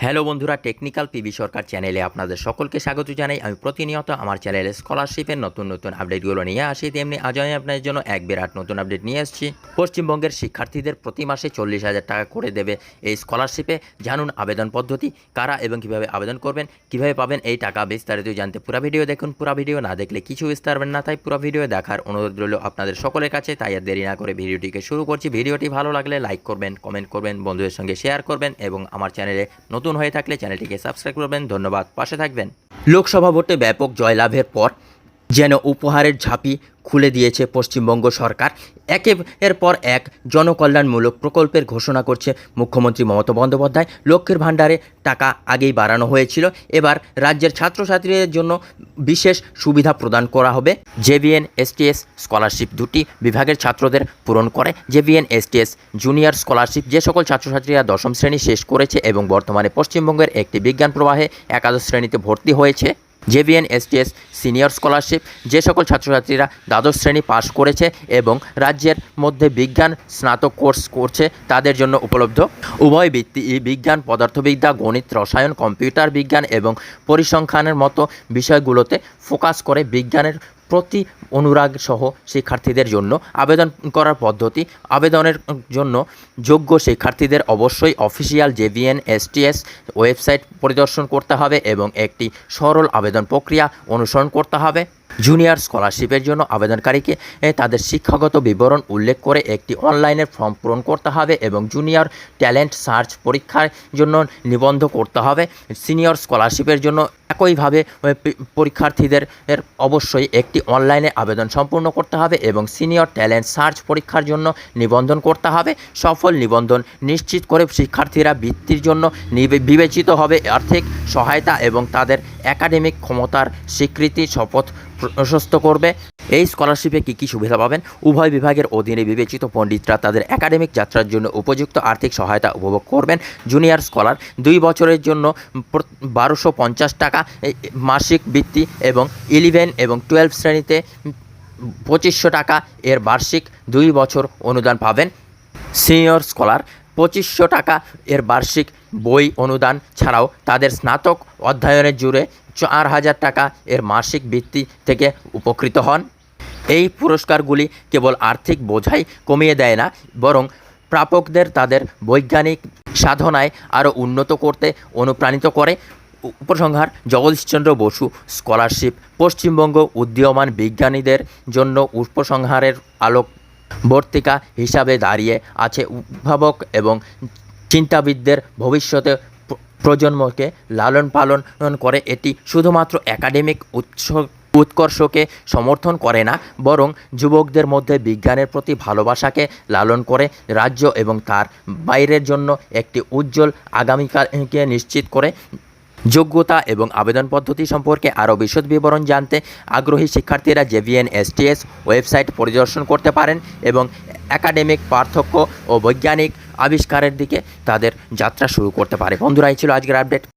Hello বন্ধুরা, technical PB সরকার চ্যানেলে আপনাদের সকলকে স্বাগত জানাই। আমি প্রতিনিয়ত আমার চ্যানেলে স্কলারশিপের নতুন আপডেটগুলো নিয়ে আসি। তেমনি আজ আমি আপনাদের জন্য এক বিরাট নতুন আপডেট নিয়ে এসেছি। পশ্চিমবঙ্গের শিক্ষার্থীদের প্রতি মাসে 40,000 টাকা করে দেবে এই স্কলারশিপে। জানুন আবেদন পদ্ধতি, কারা এবং কিভাবে আবেদন করবেন, কিভাবে পাবেন এই টাকা, বিস্তারিত জানতে পুরো ভিডিও দেখুন। পুরো ভিডিও না দেখলে কিছু বুঝতে পারবেন না, তাই পুরো ভিডিও দেখার অনুরোধ রইল আপনাদের সকলের কাছে। তাই আর দেরি না করে ভিডিওটিকে শুরু করছি। ভিডিওটি ভালো লাগলে লাইক করবেন, কমেন্ট করবেন, বন্ধুদের সঙ্গে শেয়ার করবেন এবং আমার চ্যানেলে নতুন হয়ে থাকলে চ্যানেলটিকে সাবস্ক্রাইব করবেন। ধন্যবাদ, পাশে থাকবেন। লোকসভা ভোটে ব্যাপক জয়লাভের পর যেন উপহারের ঝাঁপি খুলে দিয়েছে পশ্চিমবঙ্গ সরকার। একের পর এক জনকল্যাণমূলক প্রকল্পের ঘোষণা করছে মুখ্যমন্ত্রী মমতা বন্দ্যোপাধ্যায়। লক্ষ্মীর ভাণ্ডারে টাকা আগেই বাড়ানো হয়েছিল, এবার রাজ্যের ছাত্রছাত্রীদের জন্য বিশেষ সুবিধা প্রদান করা হবে। জেভিএন এসটিএস স্কলারশিপ দুটি বিভাগের ছাত্রদের পূরণ করে। জেভিএন এসটিএস জুনিয়র স্কলারশিপ যে সকল ছাত্রছাত্রীরা দশম শ্রেণী শেষ করেছে এবং বর্তমানে পশ্চিমবঙ্গের একটি বিজ্ঞান প্রবাহে একাদশ শ্রেণীতে ভর্তি হয়েছে। জেভিএন এসটিএস সিনিয়র স্কলারশিপ যে সকল ছাত্রছাত্রীরা দ্বাদশ শ্রেণী পাশ করেছে এবং রাজ্যের মধ্যে বিজ্ঞান স্নাতক কোর্স করছে তাদের জন্য উপলব্ধ। উভয় বৃত্তি বিজ্ঞান, পদার্থবিদ্যা, গণিত, রসায়ন, কম্পিউটার বিজ্ঞান এবং পরিসংখ্যানের মতো বিষয়গুলোতে ফোকাস করে বিজ্ঞানের প্রতি অনুরাগ সহ শিক্ষার্থীদের জন্য আবেদন করার পদ্ধতি। আবেদনের জন্য যোগ্য শিক্ষার্থীদের অবশ্যই অফিসিয়াল জেভিএন এসটিএস ওয়েবসাইট পরিদর্শন করতে হবে এবং একটি সরল আবেদন প্রক্রিয়া অনুসরণ করতে হবে। জুনিয়র স্কলারশিপের জন্য আবেদনকারীকে তাদের শিক্ষাগত বিবরণ উল্লেখ করে একটি অনলাইনের ফর্ম পূরণ করতে হবে এবং জুনিয়র ট্যালেন্ট সার্চ পরীক্ষার জন্য নিবন্ধ করতে হবে। সিনিয়র স্কলারশিপের জন্য একইভাবে পরীক্ষার্থীদের অবশ্যই একটি অনলাইনে আবেদন সম্পূর্ণ করতে হবে এবং সিনিয়র ট্যালেন্ট সার্চ পরীক্ষার জন্য নিবন্ধন করতে হবে। সফল নিবন্ধন নিশ্চিত করে শিক্ষার্থীরা বৃত্তির জন্য বিবেচিত হবে। আর্থিক সহায়তা এবং তাদের একাডেমিক ক্ষমতার স্বীকৃতি শপথ প্রশস্ত করবে। এই স্কলারশিপে কী কী সুবিধা পাবেন? উভয় বিভাগের অধীনে বিবেচিত পণ্ডিতরা তাদের একাডেমিক যাত্রার জন্য উপযুক্ত আর্থিক সহায়তা উপভোগ করবেন। জুনিয়র স্কলার 2 বছরের জন্য 1250 টাকা মাসিক বৃত্তি এবং 11 এবং 12 শ্রেণীতে 2500 টাকা এর বার্ষিক 2 বছর অনুদান পাবেন। সিনিয়র স্কলার 2500 টাকা এর বার্ষিক বই অনুদান ছাড়াও তাদের স্নাতক অধ্যয়নের জুড়ে 4000 টাকা এর মাসিক বৃত্তি থেকে উপকৃত হন। এই পুরস্কারগুলি কেবল আর্থিক বোঝাই কমিয়ে দেয় না, বরং প্রাপকদের তাদের বৈজ্ঞানিক সাধনায় আরও উন্নত করতে অনুপ্রাণিত করে। উপসংহার: জগদীশচন্দ্র বসু স্কলারশিপ পশ্চিমবঙ্গ উদীয়মান বিজ্ঞানীদের জন্য উপসংহারের আলোকবর্তিকা হিসাবে দাঁড়িয়ে আছে। উদ্ভাবক এবং চিন্তাবিদদের ভবিষ্যতে প্রজন্মকে লালন পালন করে। এটি শুধুমাত্র একাডেমিক উৎকর্ষকে সমর্থন করে না, বরং যুবকদের মধ্যে বিজ্ঞানের প্রতি ভালোবাসাকে লালন করে। রাজ্য এবং তার বাইরের জন্য একটি উজ্জ্বল আগামীকালকে নিশ্চিত করে। যোগ্যতা এবং আবেদন পদ্ধতি সম্পর্কে আরও বিশদ বিবরণ জানতে আগ্রহী শিক্ষার্থীরা জেভিএন এসটিএস ওয়েবসাইট পরিদর্শন করতে পারেন এবং একাডেমিক পার্থক্য ও বৈজ্ঞানিক আবিষ্কারের দিকে তাদের যাত্রা শুরু করতে পারে। বন্ধুরা, এই ছিল আজকের আপডেট।